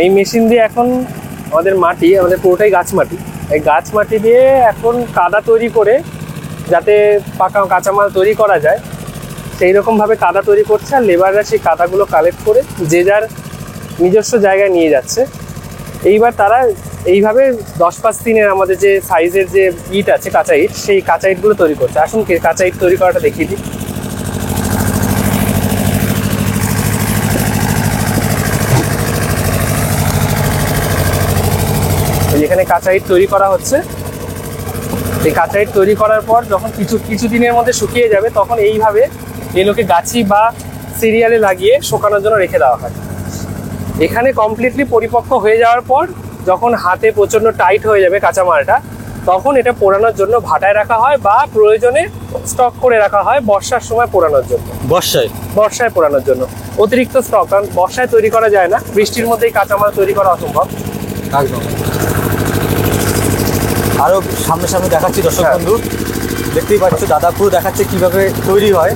এই মেশিন দিয়ে এখন আমাদের পুরোটাই গাছ মাটি, এই গাছ মাটি দিয়ে এখন কাদা তৈরি করে যাতে পাকা কাঁচামাল তৈরি করা যায় সেই রকমভাবে কাদা তৈরি করছে। আর লেবাররা সেই কাদাগুলো কালেক্ট করে যে যার নিজস্ব জায়গায় নিয়ে যাচ্ছে। এইবার তারা এইভাবে 10x3-এর আমাদের যে সাইজের যে ইট আছে, কাঁচা ইট, সেই কাঁচা ইটগুলো তৈরি করছে। আসুন কাঁচা ইট তৈরি করাটা দেখিয়ে দিই। এখানে কাঁচা ইট তৈরি করা হচ্ছে। এই কাঁচা ইট তৈরি করার পর যখন কিছু দিনের মধ্যে শুকিয়ে যাবে তখন এইভাবে এগুলোকে গাছি বা সিরিয়ালে লাগিয়ে শুকানোর জন্য রেখে দেওয়া হয়। এখানে কমপ্লিটলি পরিপক্ক হয়ে যাওয়ার পর যখন হাতে প্রচন্ড টাইট হয়ে যাবে কাঁচামালটা, তখন এটা পোড়ানোর জন্য ভাটায় রাখা হয় বা প্রয়োজনে স্টক করে রাখা হয় বর্ষার সময় পোড়ানোর জন্য। বর্ষায় পোড়ানোর জন্য অতিরিক্ত স্টক, কারণ বর্ষায় তৈরি করা যায় না, বৃষ্টির মধ্যেই কাঁচামাল তৈরি করা অসম্ভব। একদম। আরো সামনে দেখাচ্ছি দর্শক বন্ধু, দেখতেই পাচ্ছ দাদা পুরো দেখাচ্ছে কিভাবে তৈরি হয়।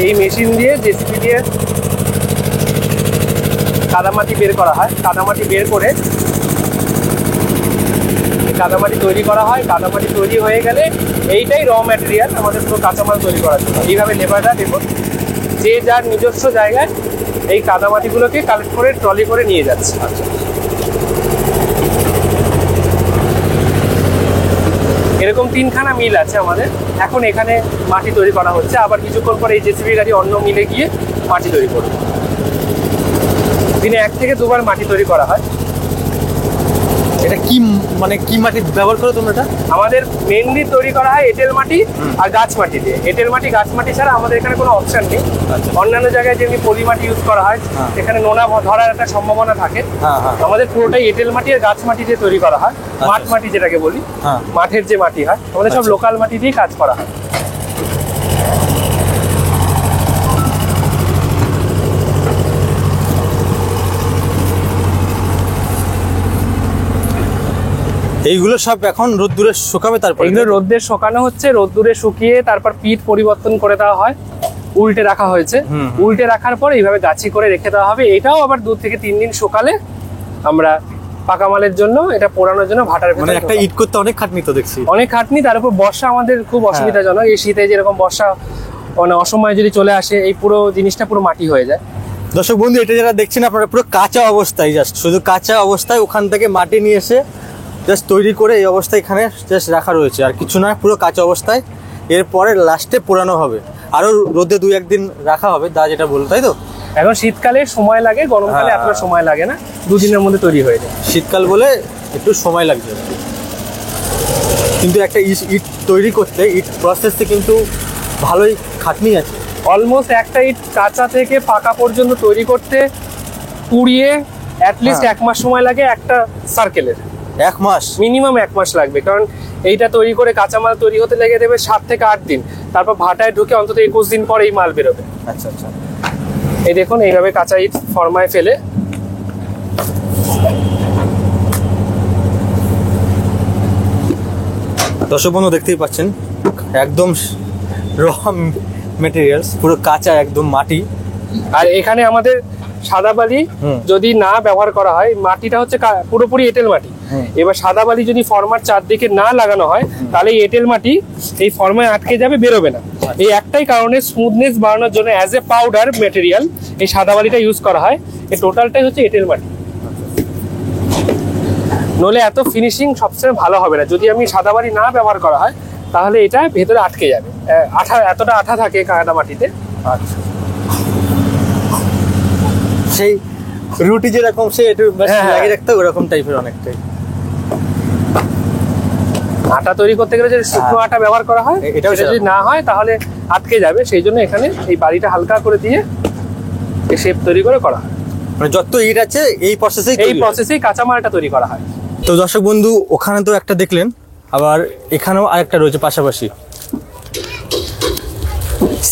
এই মেশিন দিয়ে জেসিবি দিয়ে কাদামাটি বের করা হয়। কাদামাটি বের করে কাদামাটি তৈরি করা হয়। কাদামাটি তৈরি হয়ে গেলে এইটাই র ম্যাটেরিয়াল আমাদের পুরো কাঁচামাল তৈরি করার জন্য। এইভাবে লেবাররা দেখুন যে যার নিজস্ব জায়গায় এই কাদামাটিগুলোকে কালেক্ট করে ট্রলি করে নিয়ে যাচ্ছে। এরকম 3খানা মিল আছে আমাদের। এখন এখানে মাটি তৈরি করা হচ্ছে, আবার কিছুক্ষণ পরে এই জেসিবি গাড়ি অন্য মিলে গিয়ে মাটি তৈরি করবে। দিনে 1 থেকে 2 বার মাটি তৈরি করা হয়। এটা কি মাটি ব্যবহার করো তোমরা? এটা আমাদের মেইনলি তৈরি করা হয় এঁটেল মাটি আর গাছ মাটি দিয়ে। এঁটেল মাটি গাছ মাটি ছাড়া আমাদের এখানে কোনো অপশন নেই। অন্যান্য জায়গায় যেমনি পলি মাটি ইউজ করা হয়, এখানে নোনা ধরার একটা সম্ভাবনা থাকে। আমাদের পুরোটাই এঁটেল মাটি আর গাছ মাটি দিয়ে তৈরি করা হয়। মাঠ মাটি যেটাকে বলি, মাঠের যে মাটি হয়, আমাদের সব লোকাল মাটি দিয়ে কাজ করা হয়। এইগুলো সব এখন রোদ্দুরে শুকাবে, তারপর এগুলো রোদ্দুরে শুকানো হচ্ছে। রোদ্দুরে শুকিয়ে তারপর পিট পরিবর্তন করে দেওয়া হয়, উল্টে রাখা হয়েছে। উল্টে রাখার পর এইভাবে গাছি করে রেখে দেওয়া হবে। এটাও আবার 2 থেকে 3 দিন শুকালে আমরা পাকা মালের জন্য এটা পোড়ানোর জন্য ভাটার ভেতরে। একটা ইট করতে অনেক খাটনি তো দেখছি, অনেক খাটনি। তার উপর বর্ষা আমাদের খুব অসুবিধাজনক। এই শীতে যেরকম বর্ষা অসময়ে যদি চলে আসে, এই পুরো জিনিসটা পুরো মাটি হয়ে যায়। দর্শক বন্ধু, এটা যারা দেখছেন আপনারা পুরো কাঁচা অবস্থায়, শুধু কাঁচা অবস্থায় ওখান থেকে মাটি নিয়ে এসে জাস্ট তৈরি করে এই অবস্থায় এখানে জাস্ট রাখা রয়েছে, আর কিছু না, পুরো কাঁচা অবস্থায়। এরপরে লাস্টে পোড়ানো হবে, আরো রোদে 2-1 দিন রাখা হবে, দা যেটা বলতো, তাই তো? এখন শীতকালে সময় লাগে, গরমকালে এতটা সময় লাগে না, 2 দিনের মধ্যে তৈরি হয়ে যায়। শীতকাল বলে একটু সময় লাগছে, কিন্তু একটা ইট তৈরি করতে, ইট প্রসেসে কিন্তু ভালোই খাটনি আছে। অলমোস্ট একটা ইট কাঁচা থেকে পাকা পর্যন্ত তৈরি করতে পুড়িয়ে অ্যাটলিস্ট 1 মাস সময় লাগে একটা সার্কেলের। 1 মাস মিনিমাম 1 মাস লাগবে, কারণ এইটা তৈরি করে কাঁচামাল তৈরি হতে লেগে দেবে 7 থেকে 8 দিন। তারপর ভাটায় ঢুকে অন্তত 21 দিন পরে এই মাল বেরোবে। আচ্ছা আচ্ছা। এই দেখুন এইভাবে কাঁচা ইট ফরমায় ফেলে দর্শক বন্ধু দেখতেই পাচ্ছেন একদম র মেটেরিয়ালস, পুরো কাঁচা একদম মাটি। আর এখানে আমাদের সাদা বালি যদি না ব্যবহার করা হয়, মাটিটা হচ্ছে পুরোপুরি এঁটেল মাটি। এবার সাদা বালি যদি ফরমার চারদিকে না লাগানো হয়, তাহলে এই এঁটেল মাটি এই ফরমায় আটকে যাবে, বেরোবে না। এই একটাই কারণে স্মুথনেস বাড়ানোর জন্য অ্যাজ এ পাউডার মেটেরিয়াল এই সাদা বালিটা ইউজ করা হয়। এই টোটালটাই হচ্ছে এঁটেল মাটি, নইলে এত ফিনিশিং সবসময় ভালো হবে না। যদি আমি সাদা বালি না ব্যবহার করা হয়, তাহলে এটা ভেতরে আটকে যাবে। এতটা আঠা থাকে কাদা মাটিতে। আচ্ছা, সেই রুটি যেরকম সে একটু লাগিয়ে রাখতে ওরকম টাইপের অনেকটাই। আটা তৈরি করতে গেলে যদি শুকনো আটা ব্যবহার করা হয়, এটা যদি না হয় তাহলে আটকে যাবে। সেই জন্য এখানে এই বালিটা হালকা করে দিয়ে এই শেপ তৈরি করে করা হয়। মানে যত ইট আছে এই প্রসেসেই কাঁচামালটা তৈরি করা হয়। তো দর্শক বন্ধু, ওখানে তো একটা দেখলেন, আবার এখানেও আরেকটা রয়েছে পাশাপাশি,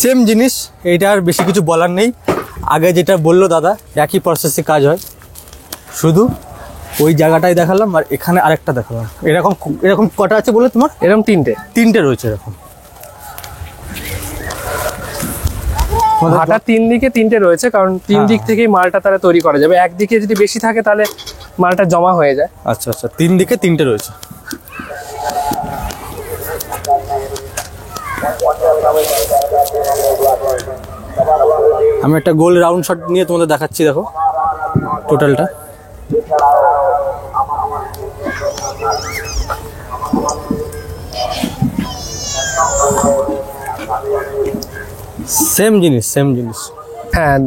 সেম জিনিস। এইটা আর বেশি কিছু বলার নেই। আগে যেটা বললো দাদা, একই প্রসেসে কাজ হয়, শুধু ওই জায়গাটাই দেখালাম আর এখানে আরেকটা দেখালাম। এরকম কটা আছে বলে তোমার? এরকম তিনটে রয়েছে এরকম। ভাটার 3 দিকে 3টে রয়েছে, কারণ 3 দিক থেকেই মালটা তারা তৈরি করা যাবে। একদিকে যদি বেশি থাকে তাহলে মালটা জমা হয়ে যায়। আচ্ছা আচ্ছা, 3 দিকে 3টে রয়েছে। আমি একটা গোল রাউন্ড শট নিয়ে তোমাদের দেখাচ্ছি, দেখো টোটালটা। সেম জিনিস। হ্যাঁ,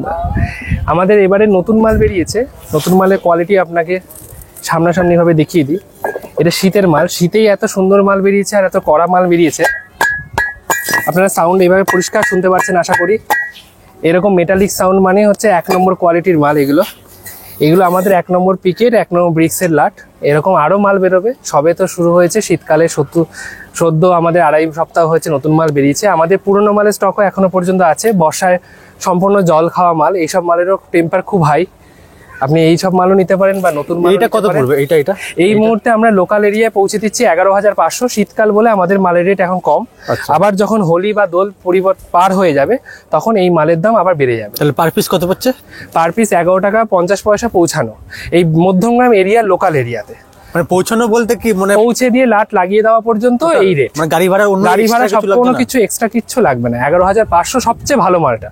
আমাদের এবারে নতুন মাল বেরিয়েছে। নতুন মালের কোয়ালিটি আপনাকে সামনাসামনিভাবে দেখিয়ে দিই। এটা শীতের মাল, শীতেই এত সুন্দর মাল বেরিয়েছে আর এত কড়া মাল বেরিয়েছে। আপনারা সাউন্ড এইভাবে পরিষ্কার শুনতে পাচ্ছেন আশা করি। এরকম মেটালিক সাউন্ড মানে হচ্ছে 1 নম্বর কোয়ালিটির মাল। এগুলো আমাদের 1 নম্বর পিকেট, 1 নম্বর ব্রিক্সের লাট। এরকম আরও মাল বেরোবে। সবে তো শুরু হয়েছে শীতকালে, সদ্য আমাদের 2.5 সপ্তাহ হয়েছে নতুন মাল বেরিয়েছে। আমাদের পুরনো মালের স্টকও এখনো পর্যন্ত আছে। বর্ষায় সম্পূর্ণ জল খাওয়া মাল। এইসব মালেরও টেম্পার খুব হাই। আপনি এই সব মালও নিতে পারেন বা নতুন মাল। এটা কত পড়বে? এটা এই মুহূর্তে আমরা লোকাল এরিয়ায় পৌঁছে দিচ্ছি 11,500। শীতকাল বলে আমাদের মালের রেট এখন কম। আবার যখন হোলি বা দোল পার হয়ে যাবে তখন এই মালের দাম আবার বেড়ে যাবে। তাহলে পার পিস কত পড়ছে? পার পিস 11 টাকা 50 পয়সা পৌঁছানো, এই মধ্যমগ্রাম এরিয়ার লোকাল এরিয়াতে। মানে পৌঁছানো বলতে কি, মানে পৌঁছে দিয়ে লাট লাগিয়ে দেওয়া পর্যন্ত এই রেট। মানে গাড়ি ভাড়া সব কোনো কিছু এক্সট্রা কিচ্ছু লাগবে না। 11,500 সবচেয়ে ভালো মালটা।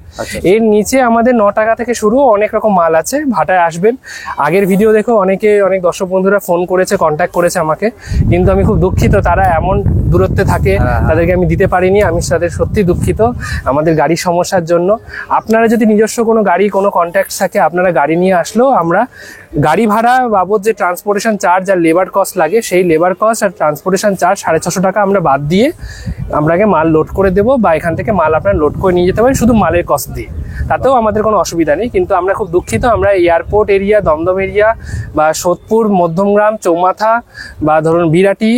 এর নিচে আমাদের 9 টাকা থেকে শুরু অনেক রকম মাল আছে। ভাটায় আসবেন। আগের ভিডিও দেখো অনেক দর্শক বন্ধুরা ফোন করেছে, কন্ট্যাক্ট করেছে আমাকে, কিন্তু আমি খুব দুঃখিত তারা এমন দূরত্বে থাকে, তাদেরকে আমি দিতে পারিনি। আমি তাদের সত্যি দুঃখিত আমাদের গাড়ির সমস্যার জন্য। আপনারা যদি নিজস্ব কোনো গাড়ি, কোনো কন্ট্যাক্ট থাকে, আপনারা গাড়ি নিয়ে আসলেও আমরা গাড়ি ভাড়া বাবদ যে ট্রান্সপোর্টেশন চার্জ আর লেবার কস্ট লাগে, সেই লেবার কস্ট আর ট্রান্সপোর্টেশন চার্জ 650 টাকা আমরা বাদ দিয়ে আপনাকে মাল লোড করে দেবো, বা এখান থেকে মাল আপনারা লোড করে নিয়ে যেতে পারেন শুধু মালের কস্ট দিয়ে। তাতেও আমাদের কোনো অসুবিধা নেই। কিন্তু আমরা খুব দুঃখিত, আমরা এয়ারপোর্ট এরিয়া, দমদম এরিয়া বা সোদপুর, মধ্যমগ্রাম, চৌমাথা বা ধরুন বিরাটি,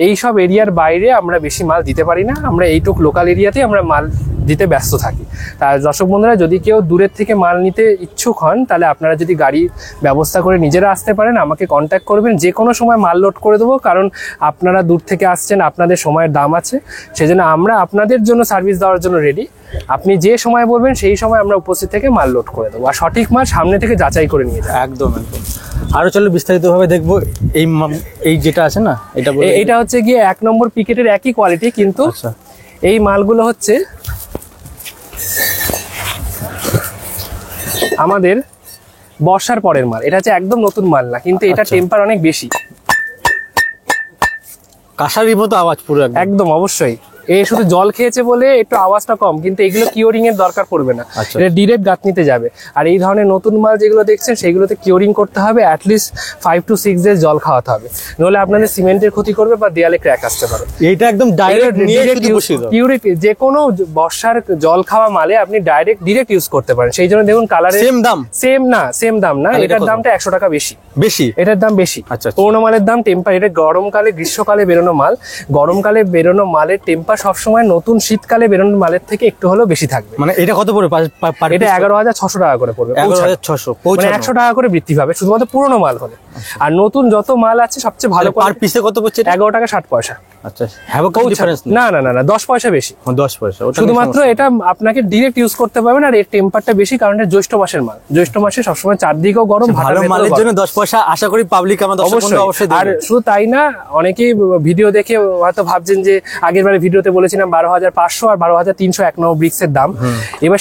এই সব এরিয়ার বাইরে আমরা বেশি মাল দিতে পারি না। আমরা এইটুক লোকাল এরিয়াতেই আমরা মাল দিতে ব্যস্ত থাকি। তার দর্শক বন্ধুরা, যদি কেউ দূরের থেকে মাল নিতে ইচ্ছুক হন তাহলে আপনারা যদি গাড়ি ব্যবস্থা করে নিজেরা আসতে পারেন, আমাকে কন্ট্যাক্ট করবেন। যে কোনো সময় মাল লোড করে দেবো, কারণ আপনারা দূর থেকে আসছেন, আপনাদের সময়ের দাম আছে। সেজন্য আমরা আপনাদের জন্য সার্ভিস দেওয়ার জন্য রেডি। আপনি যে সময় বলবেন সেই সময় আমরা উপস্থিত থেকে মাল লোড করে দেবো, আর সঠিক মাল সামনে থেকে যাচাই করে নিয়ে যাবো। একদম। আরো চলো বিস্তারিতভাবে দেখবো। এই যেটা আছে না, এটা হচ্ছে গিয়ে 1 নম্বর পিকেটের একই কোয়ালিটি, কিন্তু এই মালগুলো হচ্ছে আমাদের বর্ষার পরের মাল। এটা হচ্ছে একদম নতুন মাল না, কিন্তু এটা টেম্পার অনেক বেশি। কাঁসারির মতো আওয়াজ পুরো একদম। অবশ্যই এ শুধু জল খেয়েছে বলে একটু আওয়াজটা কম, কিন্তু এগুলো কিওরিং এর দরকার পড়বে না। এটা ডিরেক্ট গাঁথনিতে যাবে। আর এই ধরনের নতুন মাল যেগুলো দেখছেন সেগুলোতে কিওরিং করতে হবে, অ্যাটলিস্ট 5 to 6 ডেজ জল খাওয়াতে হবে, নইলে আপনাদের সিমেন্টের ক্ষতি করবে বা দেয়ালে ক্র্যাক আসতে পারে। এইটা একদম ডাইরেক্ট যে কোনো বর্ষার জল খাওয়া মালে আপনি ডিরেক্ট ইউজ করতে পারেন। সেই জন্য দেখুন কালারে সেম দাম না, এটার দামটা 100 টাকা বেশি, এটার দাম বেশি। পুরোনো মালের দাম টেম্পার। এটা গরমকালে, গ্রীষ্মকালে বেরোনো মাল। গরমকালে বেরোনো মালের টেম্পার সবসময় নতুন শীতকালে বেরোনো মালের থেকে একটু হলেও বেশি থাকবে। মানে এটা কত পড়বে? এটা 11,600 টাকা করে পড়বে। 11,600, মানে 100 টাকা করে বৃদ্ধি পাবে শুধুমাত্র পুরোনো মাল হলে। আর নতুন যত মাল আছে সবচেয়ে ভালো। পার পিসে কত পড়ছে? 11 টাকা 60 পয়সা। আচ্ছা, ডিফারেন্স না 10 পয়সা বেশি। 10 পয়সা শুধুমাত্র। এটা আপনাকে ডিরেক্ট ইউজ করতে পারবেন। আর এর টেম্পারটা বেশি কারণ এটা জ্যৈষ্ঠ মাসের মাল। জ্যৈষ্ঠ মাসে সবসময় চারদিকেও গরম। ভালো মালের জন্য 10 পয়সা আশা করি পাবলিক আমার অবশ্যই। আর শুধু তাই না, অনেকেই ভিডিও দেখে হয়তো ভাবছেন যে আগের বারে ভিডিওতে বলেছিলাম 12,500 আর 12,300 1 নম্বর ব্রিক্সের দাম। এবার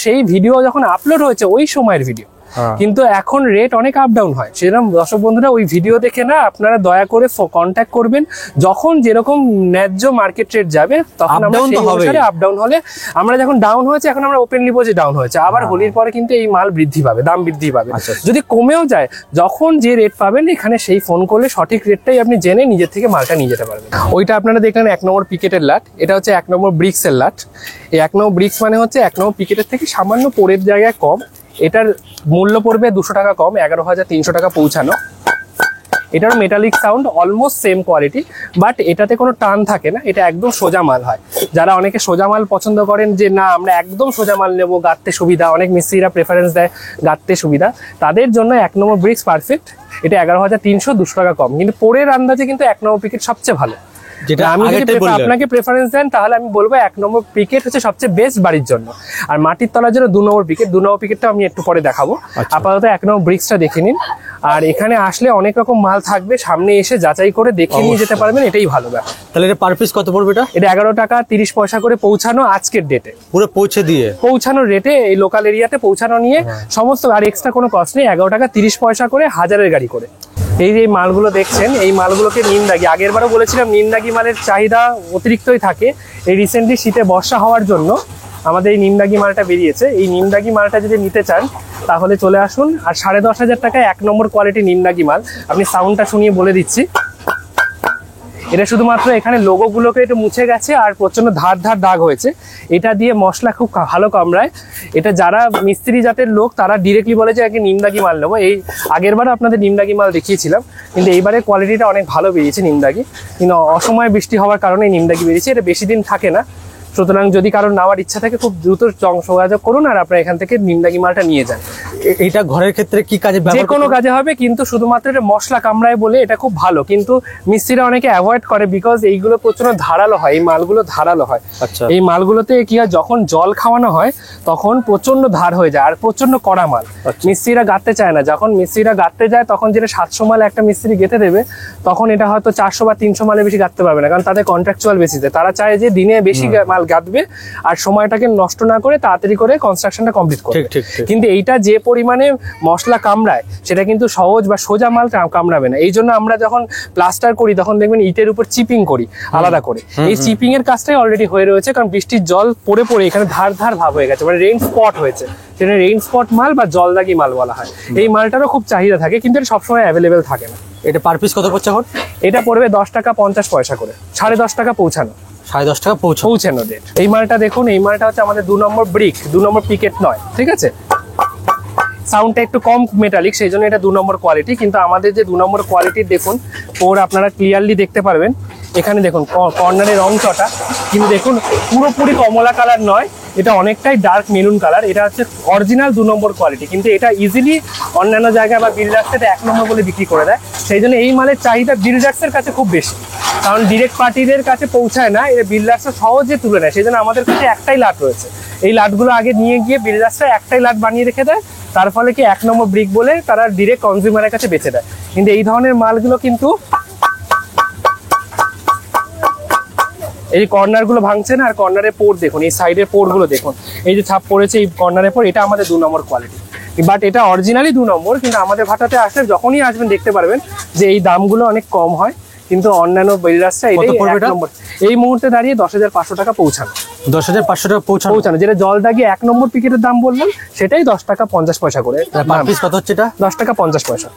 সেই ভিডিও যখন আপলোড হয়েছে ওই সময়ের ভিডিও, কিন্তু এখন রেট অনেক আপ ডাউন হয়। সেরকম দর্শক বন্ধুরা ওই ভিডিও দেখে না, আপনারা দয়া করে কন্ট্যাক্ট করবেন। যখন যেরকম ন্যায্য মার্কেট রেট যাবে তখন আমরা সেই অনুসারে আপ ডাউন হলে, আমরা যখন ডাউন হয়েছে এখন আমরা ওপেনলি বলছি ডাউন হয়েছে, আবার হোলির পরে কিন্তু এই মাল বৃদ্ধি পাবে, দাম বৃদ্ধি পাবে। যদি কমেও যায়, যখন যে রেট পাবেন এখানে সেই ফোন করলে সঠিক রেটটাই আপনি জেনে নিজের থেকে মালটা নিয়ে যেতে পারবেন। ওইটা আপনারা দেখলেন 1 নম্বর পিকেটের লাট। এটা হচ্ছে 1 নম্বর ব্রিক্সের লাট। এই 1 নম্বর ব্রিক্স মানে হচ্ছে 1 নম্বর পিকেটের থেকে সামান্য পরের জায়গায় কম। এটার মূল্য পড়বে 200 টাকা কম, 11,300 টাকা পৌঁছানো। এটার metallic sound almost same quality, but এটাতে কোনো টান থাকে না। এটা একদম সোজা মাল হয়। যারা অনেকে সোজা মাল পছন্দ করেন, যে না আমরা একদম সোজা মাল নেবো, গাঁথতে সুবিধা, অনেক মিস্ত্রিরা প্রেফারেন্স দেয় গাঁথতে সুবিধা, তাদের জন্য 1 নম্বর ব্রিক্স পারফেক্ট। এটা 11,300, 200 টাকা কম। কিন্তু পরের আন্দাজে কিন্তু 1 নম্বর পিকেট সবচেয়ে ভালো। যেটা আমি যদি আপনাকে প্রেফারেন্স দেন তাহলে আমি বলবো 1 নম্বর পিকেট হচ্ছে সবচেয়ে বেস্ট বাড়ির জন্য, আর মাটির তলার জন্য 2 নম্বর পিকেট। 2 নম্বর পিকেটটা আমি একটু পরে দেখাবো, আপাতত 1 নম্বর ব্রিক্সটা দেখে নিন। আর এখানে আসলে অনেক রকম মাল থাকবে, সামনে এসে যাচাই করে দেখে নিয়ে যেতে পারবেন, এটাই ভালো ব্যাপার। তাহলে এটা পার পিস কত পড়বে? এটা 11 টাকা 30 পয়সা করে পৌঁছানো আজকের ডেটে, পুরো পৌঁছানোর রেটে এই লোকাল এরিয়াতে পৌঁছানো নিয়ে সমস্ত, আর এক্সট্রা কোনো কস্ট নেই। 11 টাকা 30 পয়সা করে হাজারের গাড়ি করে। এই যে মালগুলো দেখছেন, এই মালগুলোকে নিমদাগি, আগের বারও বলেছিলাম নিমদাগি মালের চাহিদা অতিরিক্তই থাকে। এই রিসেন্টলি শীতে বর্ষা হওয়ার জন্য আমাদের এই নিমদাগি মালটা বেরিয়েছে। এই নিমদাগি মালটা যদি নিতে চান তাহলে চলে আসুন। আর 10,500 টাকায় 1 নম্বর কোয়ালিটি নিমদাগি মাল। আপনি সাউন্ডটা শুনিয়ে বলে দিচ্ছি, এটা শুধুমাত্র এখানে লোগোগুলোকে একটু মুছে গেছে আর প্রচন্ড ধার দাগ হয়েছে। এটা দিয়ে মশলা খুব ভালো কামড়ায়। এটা যারা মিস্ত্রি জাতের লোক তারা ডিরেক্টলি বলে যে আগে নিমদাগি মাল নেবো। এই আগেরবার আপনাদের নিমদাগি মাল দেখিয়েছিলাম, কিন্তু এইবারে কোয়ালিটিটা অনেক ভালো বেরিয়েছে নিমদাগি। কিন্তু অসময়ে বৃষ্টি হওয়ার কারণে নিমদাগি বেরিয়েছে, এটা বেশি দিন থাকে না। সুতরাং যদি কারোর নেওয়ার ইচ্ছা থাকে খুব দ্রুত যোগাযোগ করুন আর আপনারা এখান থেকে নিমদাগি মালটা নিয়ে যান। এটা ঘরের ক্ষেত্রে কি কাজে? যে কোনো কাজে হবে, কিন্তু শুধুমাত্র এটা মশলা কামড়ায় বলে এটা খুব ভালো। কিন্তু মিস্ত্রিরা অনেকে অ্যাভয়েড করে, বিকজ এইগুলো প্রচন্ড ধারালো হয়, এই মালগুলো ধারালো হয়। এই মালগুলোতে কি হয়, যখন জল খাওয়ানো হয় তখন প্রচন্ড ধার হয়ে যায় আর প্রচন্ড কড়া মাল। মিস্ত্রিরা গাঁথতে চায় না, যখন মিস্ত্রিরা গাঁথতে যায় তখন যেটা 700 মাল একটা মিস্ত্রি গেঁথে দেবে, তখন এটা হয়তো 400 বা 300 মালে বেশি গাঁথতে পারবে না, কারণ তাদের কন্ট্রাকচুয়াল বেসিসে তারা চায় যে দিনে বেশি মাল গাঁথবে আর সময়টাকে নষ্ট না করে তাড়াতাড়ি করে কনস্ট্রাকশনটা কমপ্লিট করবে। কিন্তু এইটা যে পরিমাণে মশলা কামড়ায় সেটা কিন্তু সহজ বা সোজা মাল কামড়াবে না। এই জন্য আমরা যখন প্লাস্টার করি তখন দেখবেন ইটের উপর চিপিং করি আলাদা করে। এই চিপিং এর কাজটাই অলরেডি হয়ে রয়েছে, কারণ বৃষ্টির জল পড়ে পড়ে এখানে ধার ভাব হয়ে গেছে, মানে রেইন স্পট হয়েছে। সেটা রেইন স্পট মাল বা জলদাগি মাল বলা হয়। এই মালটারও খুব চাহিদা থাকে, কিন্তু এটা সবসময় অ্যাভেলেবেল থাকে না। এটা পার পিস কত পড়ছে এখন? এটা পড়বে 10 টাকা 50 পয়সা করে, 10.5 টাকা পৌঁছানো। 10.5 টাকা পৌঁছানো রেট। এই মালটা দেখুন, এই মালটা হচ্ছে আমাদের 2 নম্বর ব্রিক, 2 নম্বর পিকেট নয়, ঠিক আছে। সাউন্ডটা একটু কম মেটালিক, সেই জন্য এটা 2 নম্বর কোয়ালিটি। কিন্তু আমাদের যে 2 নম্বর কোয়ালিটির দেখুন ওর আপনারা ক্লিয়ারলি দেখতে পারবেন। এখানে দেখুন কর্নারের রংটা, কিন্তু দেখুন পুরোপুরি কমলা কালার নয়, এটা অনেকটাই ডার্ক মেরুন কালার। এটা হচ্ছে অরিজিনাল 2 নম্বর কোয়ালিটি, কিন্তু এটা ইজিলি অন্যান্য জায়গায় বা বিল্ডার্সে 1 নম্বর বলে বিক্রি করে দেয়। সেই জন্য এই মালের চাহিদা বিল্ডার্সের কাছে খুব বেশি, কারণ ডিরেক্ট পার্টিদের কাছে পৌঁছায় না, এটা বিল্ডার্সরা সহজে তুলে নেয়। সেই জন্য আমাদের কাছে একটাই লাট রয়েছে। এই লাটগুলো আগে নিয়ে গিয়ে বিল্ডার্সরা একটাই লাট বানিয়ে রেখে দেয়, তার ফলে কি 1 নম্বর ব্রিক বলে তারা ডিরেক্ট কনজিউমারের কাছে বেচে দেয়। কিন্তু এই ধরনের মালগুলো কিন্তু এই কর্নার গুলো ভাঙছে না। আর কর্নারের পোর দেখুন, এই সাইডের পোর গুলো দেখুন, এই যে ছাপ পড়েছে এই কর্নারের পোর, এটা আমাদের 2 নম্বর কোয়ালিটি। বাট এটা অরিজিনালি 2 নম্বর, কিন্তু আমাদের ভাটাতে আসলে যখনই আসবেন দেখতে পারবেন যে এই দামগুলো অনেক কম হয়, কিন্তু অন্যান্য বিল্ডার্সরা এটাই 1 নম্বর। এই মুহূর্তে দাঁড়িয়ে 10,500 টাকা পৌঁছানো। 10,500 টাকা পৌঁছানো, যেটা জল দাগিয়ে 1 নম্বর পিকেটের দাম বললাম সেটাই 10 টাকা 50 পয়সা করে। পিস কত হচ্ছে এটা? 10 টাকা 50 পয়সা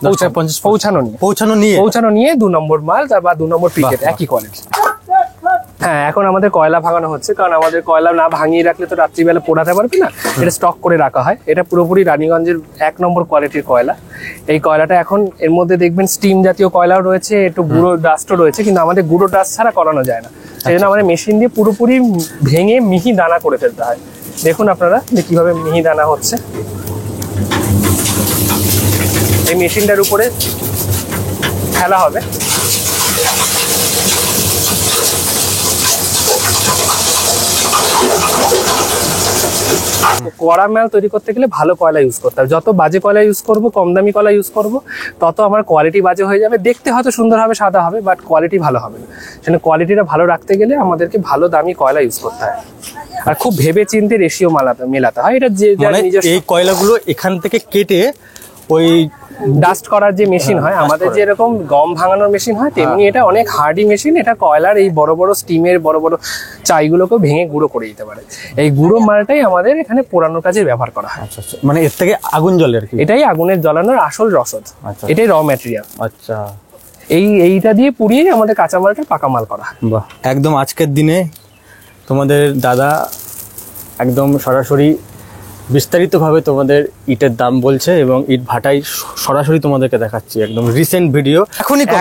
পৌঁছানো নিয়ে 2 নম্বর মাল বা 2 নম্বর পিকেট একই কোয়ালিটি। হ্যাঁ, এখন আমাদের কয়লা ভাঙানো হচ্ছে, কারণ আমাদের কয়লা না ভাঙিয়ে রাখলে তো রাত্রিবেলা পোড়াতে পারবে না। এটা স্টক করে রাখা হয়। এটা পুরোপুরি রানীগঞ্জের 1 নম্বর কোয়ালিটির কয়লা। এই কয়লাটা এখন এর মধ্যে দেখবেন স্টিম জাতীয় কয়লাও রয়েছে, একটু গুঁড়ো ডাস্টও রয়েছে, কিন্তু আমাদের গুঁড়ো ডাস্ট ছাড়া করানো যায় না। সেই জন্য আমাদের মেশিন দিয়ে পুরোপুরি ভেঙে মিহি দানা করে ফেলতে হয়। দেখুন আপনারা যে কিভাবে মিহি দানা হচ্ছে। এই মেশিনটার উপরে ফেলা হবে। কড়া মাল তৈরি করতে গেলে ভালো কয়লা ইউজ করতে হবে। যত বাজে কয়লা ইউজ করব, কম দামি কয়লা ইউজ করব, তত আমার কোয়ালিটি বাজে হয়ে যাবে। দেখতে হয়তো সুন্দর হবে, সাদা হবে, বাট কোয়ালিটি ভালো হবে না। সেজন্য কোয়ালিটিটা ভালো রাখতে গেলে আমাদেরকে ভালো দামি কয়লা ইউজ করতে হয়, আর খুব ভেবে চিন্তে রেশিও মেলাতে হয়। এটা যে এই কয়লাগুলো এখান থেকে কেটে ওই ডাস্ট করার যে মেশিন হয়, আমাদের যে এরকম গম ভাঙানোর মেশিন হয়, তেমনি এটা অনেক হার্ডি মেশিন। এটা কয়লার এই বড় বড় স্টিমের বড় বড় চাইগুলোকে ভেঙে গুঁড়ো করে দিতে পারে। এই গুঁড়ো মালটাই আমাদের এখানে পোড়ানোর কাজে ব্যবহার করা হয়। মানে এর থেকে আগুন জ্বলে আর কি, এটাই আগুনের জ্বালানোর আসল রসদ। এটাই র ম্যাটেরিয়াল। আচ্ছা, এইটা দিয়ে পুড়িয়ে আমাদের কাঁচামালটা পাকা মাল করা হয়। বাহ, একদম আজকের দিনে তোমাদের দাদা একদম সরাসরি বিস্তারিতভাবে তোমাদের ইটের দাম বলছে এবং ইট ভাটাই সরাসরি তোমাদেরকে দেখাচ্ছি, একদম রিসেন্ট ভিডিও।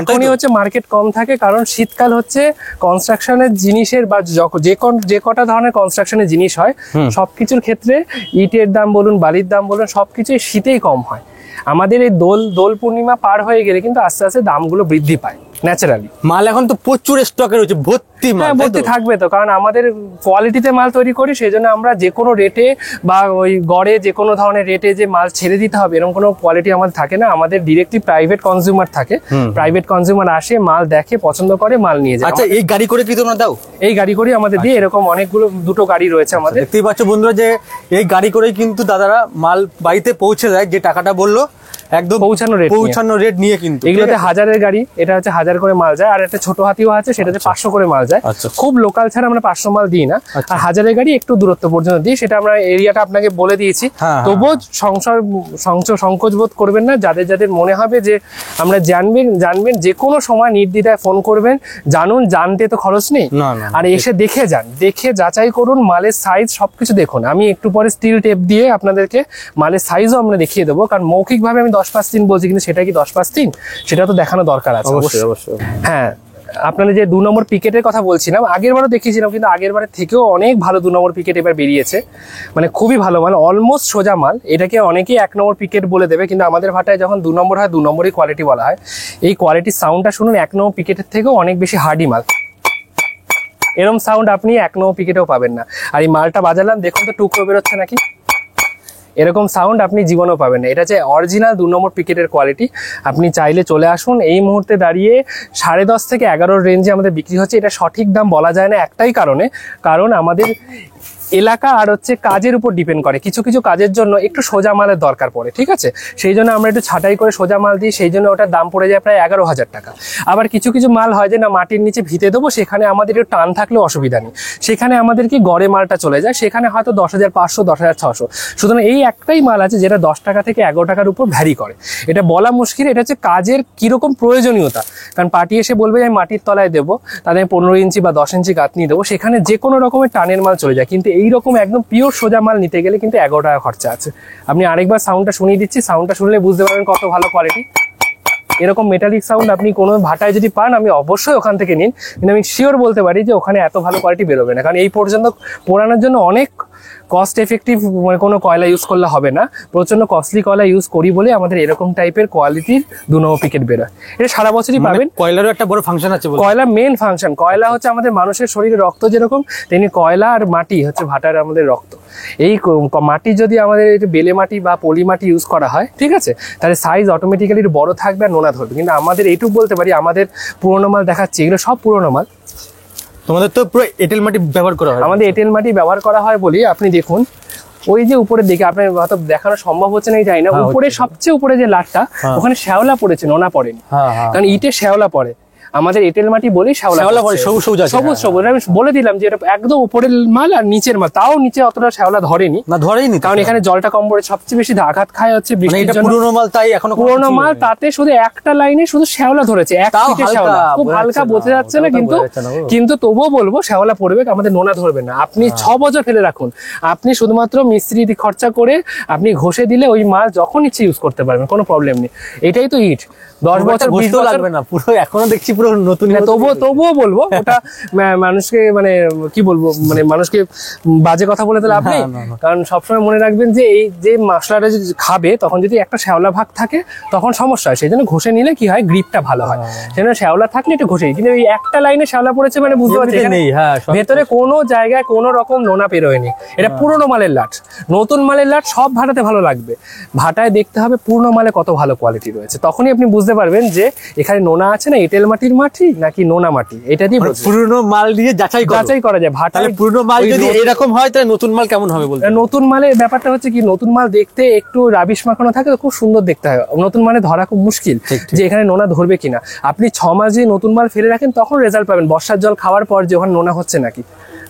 এখনই হচ্ছে মার্কেট কম থাকে, কারণ শীতকাল হচ্ছে কনস্ট্রাকশনের জিনিসের বা যে কটা ধরনের কনস্ট্রাকশনের জিনিস হয় সবকিছুর ক্ষেত্রে ইটের দাম বলুন, বালির দাম বলুন, সবকিছুই শীতেই কম হয়। আমাদের এই দোল পূর্ণিমা পার হয়ে গেলে কিন্তু আস্তে আস্তে দামগুলো বৃদ্ধি পায়। ন্যাচারালি। মাল এখন তো প্রচুর স্টকে রয়েছে, ভর্তি মাল। হ্যাঁ, ভর্তি থাকবে তো, কারণ আমাদের কোয়ালিটিতে মাল তৈরি করি, সেই জন্য আমরা যে কোনো রেটে বা ওই গড়ে যে কোনো ধরনের রেটে যে মাল ছেড়ে দিতে হবে এরকম কোনো কোয়ালিটি আমাদের থাকে না। আমাদের ডিরেক্টলি প্রাইভেট কনজিউমার থাকে, প্রাইভেট কনজিউমার আসে, মাল দেখে, পছন্দ করে, মাল নিয়ে যায়। আচ্ছা, এই গাড়ি করে কি তোমরা দাও? এই গাড়ি করে আমাদের দিয়ে, এরকম অনেকগুলো, দুটো গাড়ি রয়েছে আমাদের। দেখতেই পাচ্ছ বন্ধুরা যে এই গাড়ি করেই কিন্তু দাদারা মাল বাড়িতে পৌঁছে দেয়, যে টাকাটা বললো একদম পৌঁছানো রেট নিয়ে। কিন্তু এগুলোতে 1000-এর গাড়ি, এটা হচ্ছে 1000 করে মাল যায়। আর একটা ছোট হাতিও আছে, সেটাতে 500 করে মাল যায়। খুব লোকাল ছাড়া আমরা 500 মাল দিই না। আর 1000-এর গাড়ি একটু দূরত্ব পর্যন্ত দিই, সেটা আমরা এরিয়াটা আপনাকে বলে দিয়েছি। তবুও সংকোচ বোধ করবেন না। যাদের যাদের মনে হবে যে আমরা জানবেন যে কোনো সময় নির্দ্বিধায় ফোন করবেন। জানুন, জানতে তো খরচ নেই। আর এসে দেখে যান, দেখে যাচাই করুন, মালের সাইজ সবকিছু দেখুন। আমি একটু পরে স্টিল টেপ দিয়ে আপনাদেরকে মালের সাইজও আমরা দেখিয়ে দেবো, কারণ মৌখিকভাবে আমি 10/3 বলছি, কিন্তু সেটা কি 10/3 সেটা তো দেখানো দরকার আছে। অবশ্যই। হ্যাঁ, আপনাদের যে 2 নম্বর পিকেটের কথা বলছিলাম, আগের বারও দেখিয়েছিলাম, কিন্তু আগের বারের থেকেও অনেক ভালো 2 নম্বর পিকেট এবার বেরিয়েছে। মানে খুবই ভালো মাল, অলমোস্ট সোজা মাল। এটাকে অনেকেই 1 নম্বর পিকেট বলে দেবে, কিন্তু আমাদের ভাটায় যখন 2 নম্বর হয়, 2 নম্বরই কোয়ালিটি বলা হয়। এই কোয়ালিটির সাউন্ডটা শুনুন, 1 নম্বর পিকেটের থেকেও অনেক বেশি হার্ডি মাল। এরকম সাউন্ড আপনি 1 নম্বর পিকেটেও পাবেন না। আর এই মালটা বাজালাম, দেখুন তো টুকরো বেরোচ্ছে নাকি, এরকম সাউন্ড আপনি জীবনেও পাবেন না। এটা হচ্ছে অরিজিনাল 2 নম্বর পিকেটের কোয়ালিটি। আপনি চাইলে চলে আসুন। এই মুহূর্তে দাঁড়িয়ে 10.5 থেকে 11 রেঞ্জে আমাদের বিক্রি হচ্ছে। এটা সঠিক দাম বলা যায় না একটাই কারণে, কারণ আমাদের এলাকা আর হচ্ছে কাজের উপর ডিপেন্ড করে। কিছু কিছু কাজের জন্য একটু সোজা মালের দরকার পড়ে, ঠিক আছে, সেই জন্য আমরা একটু ছাঁটাই করে সোজা মাল দিই, সেই জন্য ওটার দাম পড়ে যায় প্রায় 11,000 টাকা। আবার কিছু কিছু মাল হয় যে না, মাটির নিচে ভিতে দেবো, সেখানে আমাদের একটু টান থাকলেও অসুবিধা নেই, সেখানে আমাদের কি গড়ে মালটা চলে যায়, সেখানে হয়তো 10,500, 10,600। সুতরাং এই একটাই মাল আছে যেটা 10 টাকা থেকে 11 টাকার উপর ভ্যারি করে। এটা বলা মুশকিল, এটা হচ্ছে কাজের কিরকম প্রয়োজনীয়তা। কারণ পার্টি এসে বলবে যে আমি মাটির তলায় দেবো, তাদের 15 ইঞ্চি বা 10 ইঞ্চি গাঁথনি দেবো, সেখানে যে কোনো রকমের টানের মাল চলে যায়। কিন্তু এইরকম একদম পিওর সোজা মাল নিতে গেলে কিন্তু 11 টাকা খরচা আছে। আপনি আরেকবার সাউন্ডটা শুনিয়ে দিচ্ছি, সাউন্ডটা শুনলে বুঝতে পারবেন কত ভালো কোয়ালিটি। এরকম মেটালিক সাউন্ড আপনি কোনো ভাটায় যদি পান, আমি অবশ্যই ওখান থেকে নিন, কিন্তু আমি শিওর বলতে পারি যে ওখানে এত ভালো কোয়ালিটি বেরোবে না। কারণ এই পর্যন্ত পোড়ানোর জন্য অনেক কস্ট এফেক্টিভ মানে কোনো কয়লা ইউজ করলে হবে না, প্রচন্ড কস্টলি কয়লা ইউজ করি বলে আমাদের এরকম টাইপের কোয়ালিটির 2 নম্বর পিকেট বেরোয়। এটা সারা বছরই পাবেন। কয়লারও একটা বড় ফাংশন আছে। কয়লা মেন ফাংশন, কয়লা হচ্ছে আমাদের মানুষের শরীরে রক্ত যেরকম, তেমনি কয়লা আর মাটি হচ্ছে ভাটার আমাদের রক্ত। এই মাটি যদি আমাদের বেলে মাটি বা পলি মাটি ইউজ করা হয়, ঠিক আছে, তাহলে সাইজ অটোমেটিক্যালি বড় থাকবে আর নোনা ধরবে। কিন্তু আমাদের এইটুকু বলতে পারি, আমাদের পুরোনো মাল দেখাচ্ছি, এগুলো সব পুরোনো মাল। তোমাদের তো পুরো এঁটেল মাটি ব্যবহার করা হয়। আমাদের এঁটেল মাটি ব্যবহার করা হয় বলি, আপনি দেখুন ওই যে উপরের দিকে, আপনার হয়তো দেখানো সম্ভব হচ্ছে না, জানি না, উপরে সবচেয়ে উপরে যে লাটটা, ওখানে শ্যাওলা পড়েছে, নোনা পড়েনি। কারণ ইটে শ্যাওলা পড়ে, আমাদের এঁটেল মাটি বলি শ্যাওলা পড়ে, সবুজ সবুজ। আমি বলে দিলাম যে এটা একদম উপরের মাল আর নিচের মাল, তাও নিচে অতটা শ্যাওলা ধরেনি, কারণ এখানে জলটা কম পড়ে। সবচেয়ে বেশি আঘাত খায় হচ্ছে বৃষ্টির জন্য। পুরোনো মাল, তাই এখনো পুরোনো মাল, তাতে শুধু একটা লাইনে শুধু শ্যাওলা ধরেছে, এক ফিটে শ্যাওলা, খুব হালকা, বোঝা যাচ্ছে না, কিন্তু তবুও বলবো শ্যাওলা পড়বে, আমাদের নোনা ধরবে না। আপনি 6 বছর ফেলে রাখুন, আপনি শুধুমাত্র মিস্ত্রি খরচা করে আপনি ঘষে দিলে ওই মাল যখন ইচ্ছে ইউজ করতে পারবেন, কোনো প্রবলেম নেই। এটাই তো ইট, 10 বছর 20 বছর লাগবে না, পুরো এখনো দেখছি পুরো নতুন। তবুও বলবো ওটা মানুষকে মানে কি বলবো, মানে মানুষকে বাজে কথা বলে তাহলে আপনি, কারণ সবসময় মনে রাখবেন যে এই যে মশলাটা যদি খাবে, তখন যদি একটা শ্যাওলা ভাগ থাকে তখন সমস্যা হয়। সেই জন্য ঘষে নিলে কি হয়, গ্রিপটা ভালো হয়। সেজন্য শ্যাওলা থাকলে একটু ঘষে, কিন্তু এই একটা লাইনে শ্যাওলা পড়েছে মানে বুঝতে পারছি ভেতরে কোনো জায়গায় কোনো রকম নোনা পেরোয়নি। এটা পুরোনো মালের লাট। নতুন মালের লাট সব ভাটাতে ভালো লাগবে, ভাটায় দেখতে হবে পুরোনো মালে কত ভালো কোয়ালিটি রয়েছে, তখনই আপনি বুঝতে পারবেন যে এখানে নোনা আছে না এঁটেল মাটির মাটি নাকি নোনা মাটি। এটা দিয়ে পুরনো মাল দিয়ে যাচাই করা যায়। ভাটায় পুরনো মাল যদি এরকম হয়, তাহলে নতুন মাল কেমন হবে বলতে? নতুন মালের ব্যাপারটা হচ্ছে কি, নতুন মাল দেখতে একটু রাবিশ মাখানো থাকে, খুব সুন্দর দেখতে হয়। নতুন মালে ধরা খুব মুশকিল যে এখানে নোনা ধরবে কিনা। আপনি 6 মাস যে নতুন মাল ফেলে রাখেন, তখন রেজাল্ট পাবেন বর্ষার জল খাওয়ার পর যে ওখানে নোনা হচ্ছে নাকি।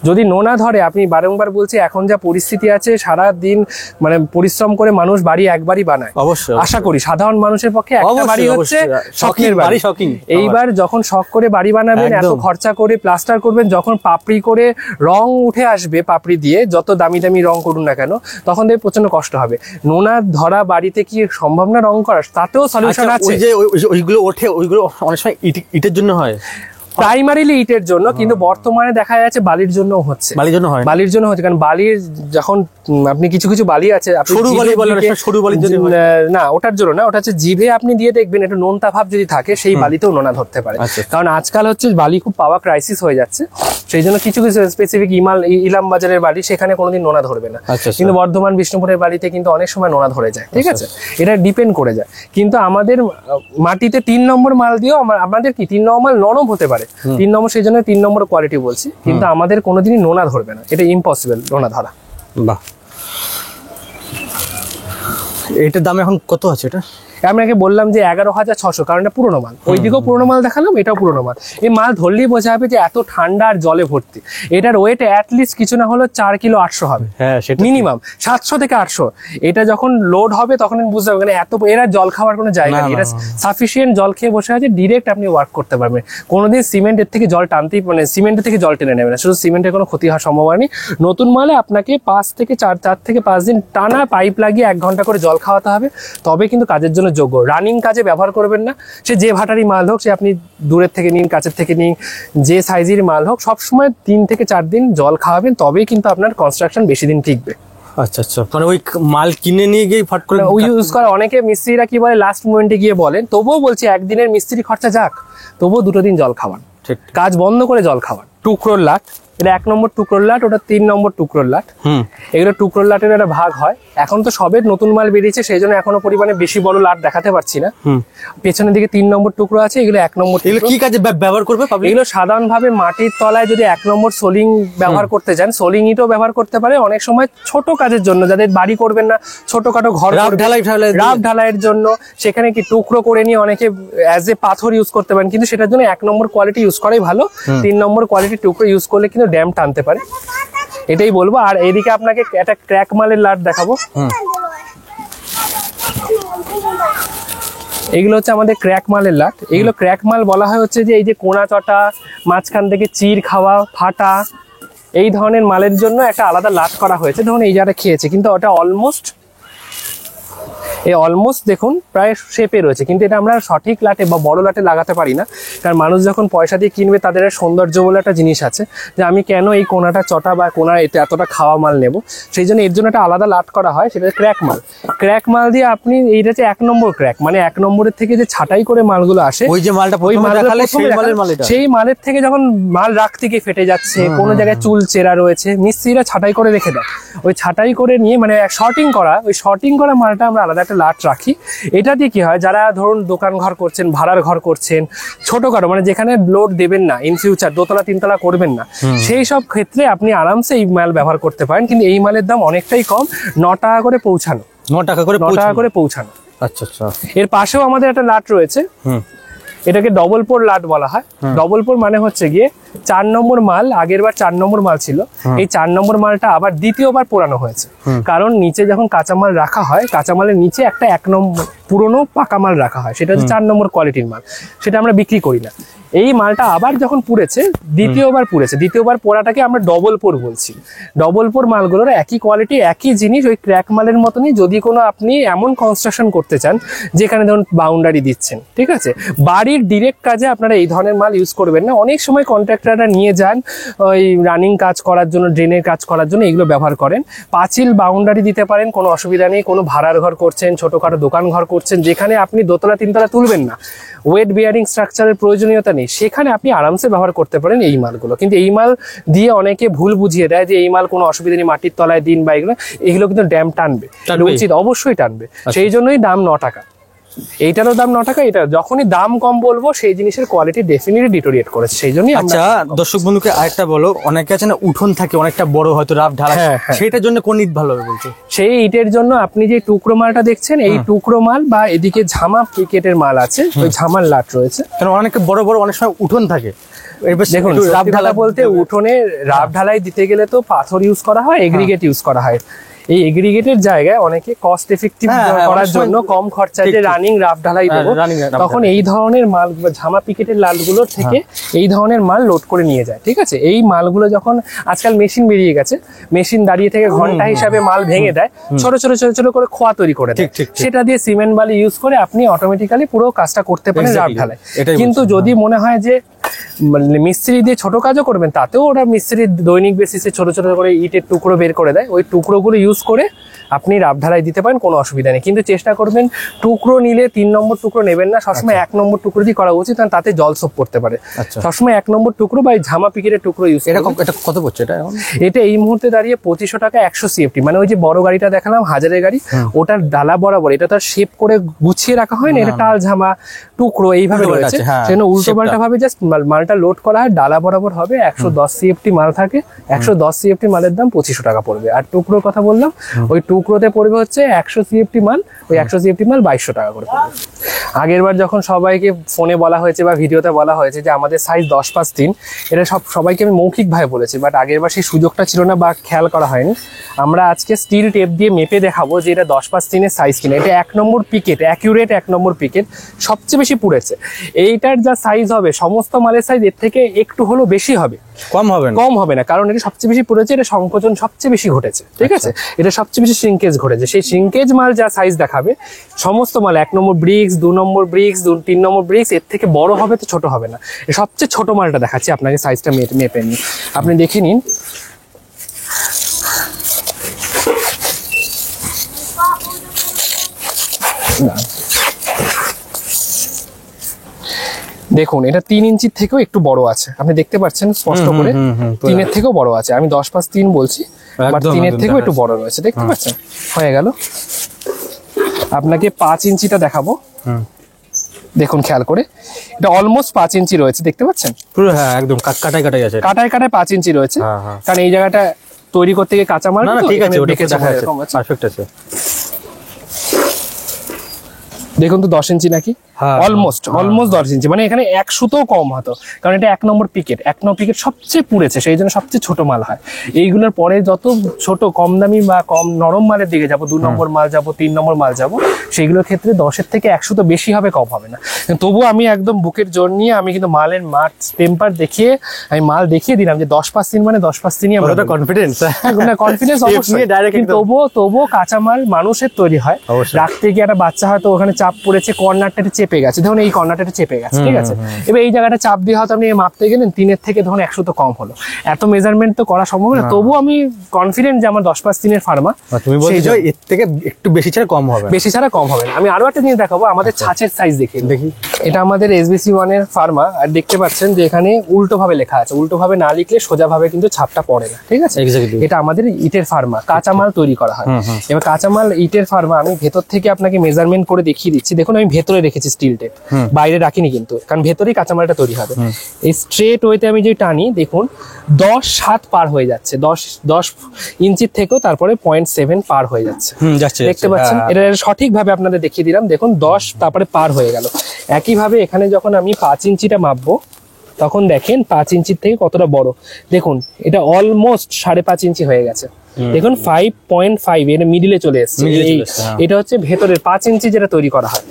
যদি নোনা ধরে, আপনি বারংবার বলছি, এখন যা পরিস্থিতি আছে, সারা দিন মানে পরিশ্রম করে মানুষ বাড়ি একবারই বানায়। অবশ্যই আশা করি সাধারণ মানুষের পক্ষে একটা বাড়ি হচ্ছে শখের বাড়ি। এইবার যখন শখ করে বাড়ি বানাবেন, এত খরচা করে প্লাস্টার করবেন, যখন পাপড়ি করে রং উঠে আসবে, পাপড়ি দিয়ে যত দামি দামি রং করুন না কেন, তখন দেখবে প্রচন্ড কষ্ট হবে। নোনা ধরা বাড়িতে কি সম্ভব না রং করা? তাতেও সলিউশন আছে। ওইগুলো ওঠে, ওইগুলো অনেক সময় ইটের জন্য হয়। প্রাইমারিলি ইটের জন্য, কিন্তু বর্তমানে দেখা যাচ্ছে বালির জন্য হচ্ছে। বালির জন্য হয়, বালির জন্য হচ্ছে, কারণ বালির যখন আপনি কিছু কিছু বালি আছে, সরু বালি বলে, সরু বালির জন্য না, ওটার জন্য না, ওটা হচ্ছে জিভে আপনি দিয়ে দেখবেন একটু নোনতা ভাব যদি থাকে, সেই বালিতেও নোনা ধরতে পারে। কারণ আজকাল হচ্ছে বালি খুব পাওয়া ক্রাইসিস হয়ে যাচ্ছে, সেই জন্য কিছু কিছু স্পেসিফিক ইলাম বাজারের বালি সেখানে কোনোদিন নোনা ধরবে না, কিন্তু বর্ধমান বিষ্ণুপুরের বালিতে কিন্তু অনেক সময় নোনা ধরে যায়। ঠিক আছে, এটা ডিপেন্ড করে যায়। কিন্তু আমাদের মাটিতে 3 নম্বর মাল দিয়েও আমাদের কি 3 নম্বর মাল নরম হতে পারে, 3 নম্বর, সেই জন্য 3 নম্বর কোয়ালিটি বলছি, কিন্তু আমাদের কোনোদিনই নোনা ধরবে না, এটা ইম্পসিবল নোনা ধরা। বাহ, এটার দাম এখন কত আছে? এটা আপনাকে বললাম যে 11,600, কারণ এটা পুরোনো মাল। ওইদিকেও পুরোনো মাল দেখালাম, এটাও পুরোনো মাল। এই মাল ধরলেই বোঝা যাবে যে এত ঠান্ডা আর জলে ভর্তি। এটার ওয়েট অ্যাটলিস্ট কিছু না হলো 4 কিলো 800 হবে, হ্যাঁ মিনিমাম 700 থেকে 800। এটা যখন লোড হবে তখন বুঝতে হবে, এত এরা জল খাওয়ার কোনো জায়গা নেই, এটা সাফিসিয়েন্ট জল খেয়ে বসে আছে, ডিরেক্ট আপনি ওয়ার্ক করতে পারবেন। কোনোদিন সিমেন্টের থেকে জল টানতেই, মানে সিমেন্টের থেকে জল টেনে নেবে না, শুধু সিমেন্টের কোনো ক্ষতি হওয়ার সম্ভাবনা নেই। নতুন মালে আপনাকে 4 থেকে 5 দিন টানা পাইপ লাগিয়ে 1 ঘন্টা করে জল খাওয়াতে হবে, তবে কিন্তু কাজের জন্য যোগ্য। রানিং কাজে ব্যবহার করবেন না, সে যে ভাটারি মাল হোক, সে আপনি দূরের থেকে নিন, কাছের থেকে নিন, যে সাইজের মাল হোক, সবসময় 3 থেকে 4 দিন জল খাওয়াবেন, তবেই কিন্তু আপনার কনস্ট্রাকশন বেশি দিন টিকবে। আচ্ছা আচ্ছা, মানে ওই মাল কিনে নিয়ে গিয়ে ফট করে ইউজ করে অনেকে মিস্ত্রিরা কি বলে লাস্ট মোমেন্টে গিয়ে বলেন, তবুও বলছি একদিনের মিস্ত্রি খরচা যাক, তবুও 2 দিন জল খাওয়ান, কাজ বন্ধ করে জল খাওয়ান। টুকরোর লাট, এটা 1 নম্বর টুকরোর লাট, ওটা 3 নম্বর টুকরোর লাট। এগুলো টুকরোর লাটের একটা ভাগ হয়। এখন তো সবের নতুন মাল বেরিয়েছে, সেই জন্য এখনো পরিমাণে বেশি বড় লাট দেখাতে পারছি না। পেছনের দিকে 3 নম্বর টুকরো আছে, এগুলো 1 নম্বর। এগুলো কি কাজে ব্যবহার করবে? এগুলো সাধারণভাবে মাটির তলায় যদি 1 নম্বর সোলিং ব্যবহার করতে চান, সোলিং ইটও ব্যবহার করতে পারে। অনেক সময় ছোট কাজের জন্য, যাদের বাড়ি করবেন না, ছোটখাটো ঘর, রাফ ঢালাইয়ের জন্য, সেখানে কি টুকরো করে নিয়ে অনেকে অ্যাজ এ পাথর ইউজ করতে পারেন, কিন্তু সেটার জন্য 1 নম্বর কোয়ালিটি ইউজ করাই ভালো। 3 নম্বর কোয়ালিটি টুকরো ইউজ করলে কিন্তু ড্যাম টানতে পারে, এটাই বলবো। আর এদিকে আপনাকে একটা ক্র্যাক মালের লাট দেখাবো। এগুলো হচ্ছে আমাদের ক্র্যাক মালের লাট। এগুলো ক্র্যাক মাল বলা হয় হচ্ছে যে এই যে কোনা চটা, মাঝখান থেকে চির খাওয়া, ফাটা, এই ধরনের মালের জন্য একটা আলাদা লাট করা হয়েছে। ধরুন এই যারা খেয়েছে, কিন্তু ওটা অলমোস্ট দেখুন প্রায় শেপে রয়েছে, কিন্তু এটা আমরা সঠিক লাটে বা বড় লাটে লাগাতে পারি না, কারণ মানুষ যখন পয়সা দিয়ে কিনবে তাদের সৌন্দর্য বলে একটা জিনিস আছে, যে আমি কেন এই কোনাটা চটা বা কোনা এতে এতটা খাওয়া মাল নেব, সেই জন্য এর জন্য একটা আলাদা লাট করা হয়, সেটা ক্র্যাক মাল। ক্র্যাক মাল দিয়ে আপনি, এইটা হচ্ছে 1 নম্বর ক্র্যাক, মানে 1 নম্বরের থেকে যে ছাঁটাই করে মালগুলো আসে, ওই যে মালটা ওই সেই মালের থেকে যখন মাল রাখতে গিয়ে ফেটে যাচ্ছে, কোনো জায়গায় চুল চেরা রয়েছে, মিস্ত্রিরা ছাঁটাই করে রেখে দেয়। ওই ছাঁটাই করে নিয়ে, মানে শর্টিং করা, ওই শর্টিং করা মালটা আমরা আলাদা একটা লাট রাখি। এটা দিয়ে কি হয়, যারা ধরুন দোকান ঘর করছেন, ভাড়ার ঘর করছেন, ছোটখাটো, মানে যেখানে লোড দেবেন না, ইন ফিউচার 2তলা 3তলা করবেন না, সেই সব ক্ষেত্রে আপনি আরামসে এই মাল ব্যবহার করতে পারেন। কিন্তু এই মালের দাম অনেকটাই কম, 9 টাকা করে পৌঁছানো, 9 টাকা করে পৌঁছানো। আচ্ছা আচ্ছা। এর পাশেও আমাদের একটা লাট রয়েছে, এটাকে ডবল পোর লাট বলা হয়। ডবল পোর মানে হচ্ছে গিয়ে 4 নম্বর মাল, আগের বার 4 নম্বর মাল ছিল, এই 4 নম্বর মালটা আবার দ্বিতীয়বার পোড়ানো হয়েছে। কারণ নিচে যখন কাঁচামাল রাখা হয়, কাঁচামালের নিচে একটা 1 নম্বর পুরনো পাকা মাল রাখা হয়, সেটা হচ্ছে 4 নম্বর কোয়ালিটির মাল, সেটা আমরা বিক্রি করি না। এই মালটা আবার যখন পুড়েছে, দ্বিতীয়বার পোড়াটাকে আমরা ডবল পোর বলছি। ডবল পোর মালগুলোর একই কোয়ালিটি, একই জিনিস, ওই ক্র্যাক মালের মতনই। যদি কোনো আপনি এমন কনস্ট্রাকশন করতে চান যেখানে ধরুন বাউন্ডারি দিচ্ছেন, ঠিক আছে, বাড়ির ডিরেক্ট কাজে আপনারা এই ধরনের মাল ইউজ করবেন না। অনেক সময় কন্ট্রাক্টররা নিয়ে যান ওই রানিং কাজ করার জন্য, ড্রেনের কাজ করার জন্য, এগুলো ব্যবহার করেন। পাঁচিল বাউন্ডারি দিতে পারেন, কোনো অসুবিধা নেই। কোনো ভাড়ার ঘর করছেন, ছোটখাটো দোকান ঘর করছেন, যেখানে আপনি 2তলা 3তলা তুলবেন না, ওয়েট বিয়ারিং স্ট্রাকচারের প্রয়োজনীয়তা নেই, সেখানে আপনি আরামসে ব্যবহার করতে পারেন এই মালগুলো। কিন্তু এই মাল দিয়ে অনেকে ভুল বুঝিয়ে দেয় যে এই মাল কোনো অসুবিধা নেই, মাটির তলায় দিন বা এগুলো কিন্তু ড্যাম টানবে, উচিত অবশ্যই টানবে। সেই জন্যই দাম 9 টাকা। এইটারও দাম 9 টাকা। এটা যখনই দাম কম বলবো, সেই জিনিসের কোয়ালিটি ডেফিনেটলি ডিটোরিয়েট করেছে, সেই জন্যই। আচ্ছা দর্শক বন্ধুকে আরেকটা বলো, অনেকে আছে না উঠোন থাকে অনেকটা বড়, হয়তো রাফ ঢালা, সেটার জন্য কোন ইট ভালো হবে বলছো? সেই ইটের জন্য আপনি যে টুকরো মালটা দেখছেন, এই টুকরো মাল বা এদিকে ঝামা পিকেটের মাল আছে, ওই ঝামার লাট রয়েছে। কারণ অনেকে বড় অনেক সময় উঠোন থাকে। দেখুন রাফ ঢালা বলতে, উঠোনে রাফ ঢালাই দিতে গেলে তো পাথর ইউজ করা হয়, এগ্রিগেট ইউজ করা হয়। এই এগ্রিগেটের জায়গায় অনেকে কস্ট এফেক্টিভ করার জন্য কম খরচায় যে রানিং রাফ ঢালাই দেবো, তখন এই ধরনের মাল, ঝামা পিকেটের লাটগুলোর থেকে এই ধরনের মাল লোড করে নিয়ে যায়। ঠিক আছে, এই মালগুলো যখন আজকাল মেশিন বেরিয়ে গেছে, মেশিন দাঁড়িয়ে থেকে ঘন্টা হিসাবে মাল ভেঙে দেয়, ছোট ছোট করে খোয়া তৈরি করে দেয়, সেটা দিয়ে সিমেন্ট বালি ইউজ করে আপনি অটোমেটিক্যালি পুরো কাজটা করতে পারেন রাফ ঢালাই। কিন্তু যদি মনে হয় যে মিস্ত্রি দিয়ে ছোট কাজও করবেন, তাতেও ওরা মিস্ত্রি দৈনিক বেসিসে ছোট ছোট করে ইটের টুকরো বের করে দেয়, ওই টুকরোগুলো ইউজ করে আপনি রাব ঢালাই দিতে পারেন, কোনো অসুবিধা নেই। কিন্তু চেষ্টা করবেন টুকরো নিলে 3 নম্বর টুকরো নেবেন না, সবসময় 1 নম্বর টুকরো দিয়ে করা উচিত, কারণ তাতে জল সোপ করতে পারে। সবসময় 1 নম্বর টুকরো বা ঝামা পিকেটের টুকরো ইউজ। এটা কত পড়ছে এটা এখন? এটা এই মুহূর্তে দাঁড়িয়ে 2500 টাকা 100 CFT, মানে ওই যে বড় গাড়িটা দেখালাম হাজারের গাড়ি, ওটার ডালা বরাবর, এটা তার শেপ করে গুছিয়ে রাখা হয় না, এটা টাল ঝামা টুকরো এইভাবে রয়েছে, সেজন্য উল্টো পাল্টা ভাবে জাস্ট মালটা লোড করা হয়, ডালা বরাবর হবে। 110 CFT মাল থাকে, 110 CFT মালের দাম 2500 টাকা পড়বে। আর টুকরোর কথা বললাম, ওই টুকরোতে পড়বে হচ্ছে 100 CFT মাল, ওই 100 CFT মাল 2200 টাকা করে পড়বে। আগের বার যখন সবাইকে ফোনে বলা হয়েছে বা ভিডিওতে বলা হয়েছে যে আমাদের সাইজ 10x3, এটা সবাইকে আমি মৌখিকভাবে বলেছি, বাট আগের বার সেই সুযোগটা ছিল না বা খেয়াল করা হয়নি। আমরা আজকে স্টিল টেপ দিয়ে মেপে দেখাবো যে এটা 10x3 এর সাইজ কিনা। এটা 1 নম্বর পিকেট, অ্যাকিউরেট 1 নম্বর পিকেট, সবচেয়ে বেশি পুড়েছে। এইটার যা সাইজ হবে সমস্ত মালের সাইজ এর থেকে একটু হলেও বেশি হবে, কম হবে না, কারণ এটা সবচেয়ে বেশি পুড়েছে, এটা সংকোচন সবচেয়ে বেশি ঘটেছে, ঠিক আছে, এটা সবচেয়ে বেশি শ্রিঙ্কেজ ঘটেছে। সেই শ্রিঙ্কেজ মাল যা সাইজ দেখাবে সমস্ত মাল 1 নম্বর ব্রিক্স, 2 নম্বর ব্রিক্স, 3 নম্বর ব্রিক্স, এর থেকে বড় হবে তো ছোট হবে না। সবচেয়ে ছোট মালটা দেখাচ্ছি আপনাকে, সাইজটা মেপে নিন, আপনি দেখে নিন। দেখুন এটা 3 ইঞ্চির থেকেও একটু বড় আছে, আপনি দেখতে পাচ্ছেন স্পষ্ট করে, 3 এর থেকেও বড় আছে। আমি 10x3 বলছি, বাট 3 এর থেকেও একটু বড় রয়েছে, দেখতে পাচ্ছেন। হয়ে গেল, আপনাকে 5 ইঞ্চিটা দেখাবো, দেখুন খেয়াল করে, এটা অলমোস্ট 5 ইঞ্চি রয়েছে, দেখতে পাচ্ছেন পুরো। হ্যাঁ একদম কাটায় আছে, কাটায় 5 ইঞ্চি রয়েছে, কারণ এই জায়গাটা তৈরি করতে গিয়ে কাঁচামাল। না ঠিক আছে, ওটা দেখা যাচ্ছে, পারফেক্ট আছে। দেখুন তো 10 ইঞ্চি নাকি, অলমোস্ট 10 ইঞ্চি, মানে এখানে 1 সুতো কম হতো, কারণ এটা 1 নম্বর পিকেট, 1 নম্বর পিকেট সবচেয়ে পুড়েছে, সেই জন্য সবচেয়ে ছোট মাল হয়। এইগুলোর পরে যত ছোট কম দামি বা কম নরম মালের দিকে যাবো, 2 নম্বর মাল যাবো, 3 নম্বর মাল যাবো, সেইগুলোর ক্ষেত্রে 10-এর থেকে 1 সুতো বেশি হবে, কম হবে না। তবুও আমি একদম বুকের জোর নিয়ে আমি কিন্তু মালের টেম্পার দেখিয়ে আমি মাল দেখিয়ে দিলাম যে 10x3 মানে 10x3ই আমরা কনফিডেন্স অবশ্যই, তবুও কাঁচামাল মানুষের তৈরি হয়, রাখতে গিয়ে একটা বাচ্চা হয়তো ওখানে চাপ পড়েছে, কর্নারটা চেপে গেছে, ধরুন এই কর্নারটা চেপে গেছে, ঠিক আছে, এবার এই জায়গাটা চাপ দিয়ে হয়তো আপনি মাপতে গেলেন 3 এর থেকে ধরুন 100 তো কম হলো, এত মেজারমেন্ট তো করা সম্ভব না, তবুও আমি কনফিডেন্ট যে আমার 10x3 এর ফার্মা। তুমি বলছো এর থেকে একটু বেশি ছাড়া কম হবে, না। আমি আরো একটা জিনিস দেখাবো, আমাদের ছাঁচের সাইজ দেখি। এটা আমাদের SBC1 এর ফার্মা, আর দেখতে পাচ্ছেন যে এখানে উল্টো ভাবে লেখা আছে, উল্টো ভাবে না লিখলে সোজা ভাবে কিন্তু ছাপটা পড়ে না, ঠিক আছে। এটা আমাদের ইটের ফার্মা, কাঁচামাল তৈরি করা হয়। এবার কাঁচামাল ইটের ফার্মা আমি ভেতর থেকে আপনাকে মেজারমেন্ট করে দেখিয়ে দিচ্ছি। দেখুন আমি ভেতরে রেখেছি স্টিল টেপ, বাইরে রাখিনি কিন্তু, কারণ ভেতরেই কাঁচামালটা তৈরি হবে। এই স্ট্রেট ওয়েতে আমি যে টানি, দেখুন 10.7 পার হয়ে যাচ্ছে, 10 ইঞ্চির থেকেও তারপরে 0.7 পার হয়ে যাচ্ছে, দেখতে পাচ্ছেন। এটা সঠিকভাবে আপনাদের দেখিয়ে দিলাম, দেখুন 10 তারপরে পার হয়ে গেল। একইভাবে এখানে যখন আমি 5 ইঞ্চিটা মাপবো, তখন দেখেন 5 ইঞ্চির থেকে কতটা বড়, দেখুন এটা অলমোস্ট 5.5 ইঞ্চি হয়ে গেছে, দেখুন 5.5 এর মিডিলে চলে এসছে। এটা হচ্ছে ভেতরের 5 ইঞ্চি যেটা তৈরি করা হয়।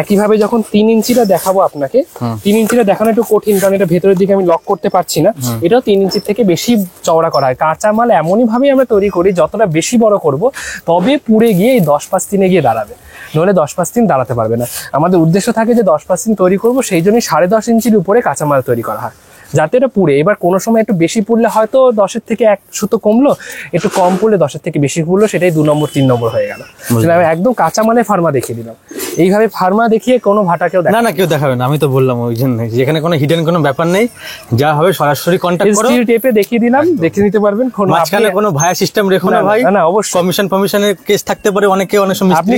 একইভাবে যখন 3 ইঞ্চিটা দেখাবো আপনাকে, 3 ইঞ্চিটা দেখানো একটু কঠিন, কারণ এটা ভেতরের দিকে আমি লক করতে পারছি না, এটাও 3 ইঞ্চির থেকে বেশি চওড়া করা হয়। কাঁচামাল এমনই ভাবে আমরা তৈরি করি, যতটা বেশি বড় করব তবে পুড়ে গিয়ে এই 10x3 গিয়ে দাঁড়াবে, নইলে 10x3 দাঁড়াতে পারবে না। আমাদের উদ্দেশ্য থাকে যে 10x3 তৈরি করব, সেই জন্যই 10.5 ইঞ্চির উপরে কাঁচামাল তৈরি করা হয়, যাতে এটা পুড়ে। এবার কোনো সময় একটু বেশি পুড়লে হয়তো 10-এর থেকে 1 সুতো কমলো, একটু কম পুড়লে 10-এর থেকে বেশি পুড়লো, সেটাই 2 নম্বর 3 নম্বর হয়ে গেল। আমি একদম কাঁচামালে ফার্মা দেখিয়ে দিলাম। এইভাবে ফার্মা দেখিয়ে কোনো ভাটা কেউ না কেউ দেখাবে না, আমি তো বললাম ওই জন্য, যেখানে কোনো হিডেন কোনো ব্যাপার নেই, যা হবে সরাসরি কন্টাক্ট করো। স্টিল টেপে দেখিয়ে দিলাম, দেখে নিতে পারবেন। মাঝখানে কোনো ভায়া সিস্টেম রেখো না ভাই, না অবশ্যই কমিশনের কেস থাকতে পারে, অনেক সময় আপনি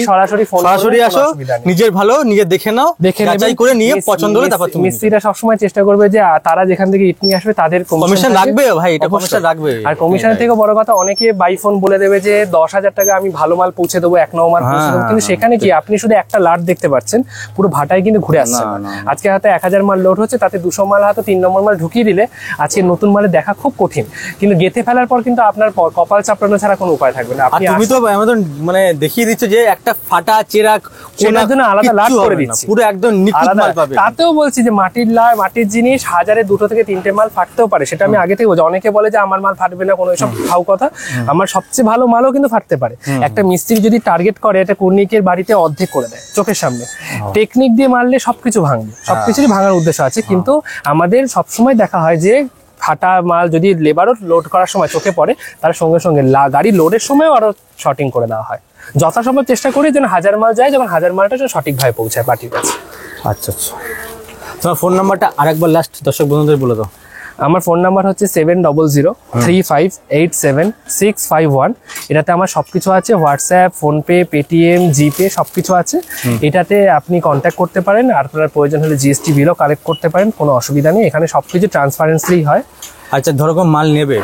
সরাসরি আসো, নিজের ভালো নিজে দেখে নাও, যাচাই করে নিয়ে পছন্দ হলে তারপর তুমি। মিস্ত্রিরা সবসময় চেষ্টা করবে যে তারা যেখান থেকে ইট নিয়ে আসবে তাদের কমিশন রাখবে ভাই, এটা কমিশন রাখবে। আর কমিশনের থেকে বড় কথা, অনেকে বাই ফোন বলে দেবে যে 10,000 টাকা আমি ভালো মাল পৌঁছে দেবো, 1 নম্বর মাল পৌঁছে দেবো, কিন্তু সেখানে কি আপনি শুধু একটা লাট দেখতে পাচ্ছেন, পুরো ভাটায় কিন্তু ঘুরে আসছে না। আজকে হয়তো 1000 মাল লোড হচ্ছে, তাতে 200 মাল হয়তো 3 নম্বর মাল ঢুকিয়ে দিলে আজকে নতুন মালে দেখা খুব কঠিন, কিন্তু গেঁথে ফেলার পর কিন্তু আপনার কপাল চাপড়ানো ছাড়া কোনো উপায় থাকবে না। তুমি তো মানে দেখিয়ে দিচ্ছ যে একটা ফাটা চেরাক সেটার জন্য আলাদা লাট করে দিচ্ছি, পুরো একদম নিখুঁত মাল পাবে। তাতেও বলছি যে মাটির জিনিস 1000-এ 2 থেকে 3টে মাল ফাটতেও পারে, সেটা আমি আগে থেকে বলছি। অনেকে বলে যে আমার মাল ফাটবে না, কোনো এসব ফাউ কথা। আমার সবচেয়ে ভালো মালও কিন্তু ফাটতে পারে। একটা মিস্ত্রি যদি টার্গেট করে, এটা কর্নিকের বাড়িতে অর্ধেক করে দেয়, চোখের সামনে। টেকনিক দিয়ে মারলে সবকিছু ভাঙবে, সবকিছুরই ভাঙার উদ্দেশ্য আছে, কিন্তু আমাদের সবসময় দেখা হয় যে ফাটা মাল যদি লেবারও লোড করার সময় চোখে পড়ে, তার সঙ্গে সঙ্গে গাড়ি লোডের সময়ও আরো শর্টিং করে দেওয়া হয়। যথাসম্ভব চেষ্টা করি যেন 1000 মাল যায়, যখন 1000 মালটা যেন সঠিকভাবে পৌঁছায় পার্টির কাছে। আচ্ছা আচ্ছা, তোমার ফোন নাম্বারটা আরেকবার লাস্ট দর্শক বন্ধুদের বলে দাও। আমার ফোন নাম্বার হচ্ছে 7003587651। এটাতে আমার সবকিছু আছে, হোয়াটসঅ্যাপ, ফোনপে, পেটিএম, জিপে সবকিছু আছে। এটাতে আপনি কন্ট্যাক্ট করতে পারেন, আর আপনার প্রয়োজন হলে জিএসটি বিলও কালেক্ট করতে পারেন, কোনো অসুবিধা নেই। এখানে সবকিছু ট্রান্সপারেন্সলি হয়। আচ্ছা, ধরো মাল নেবে,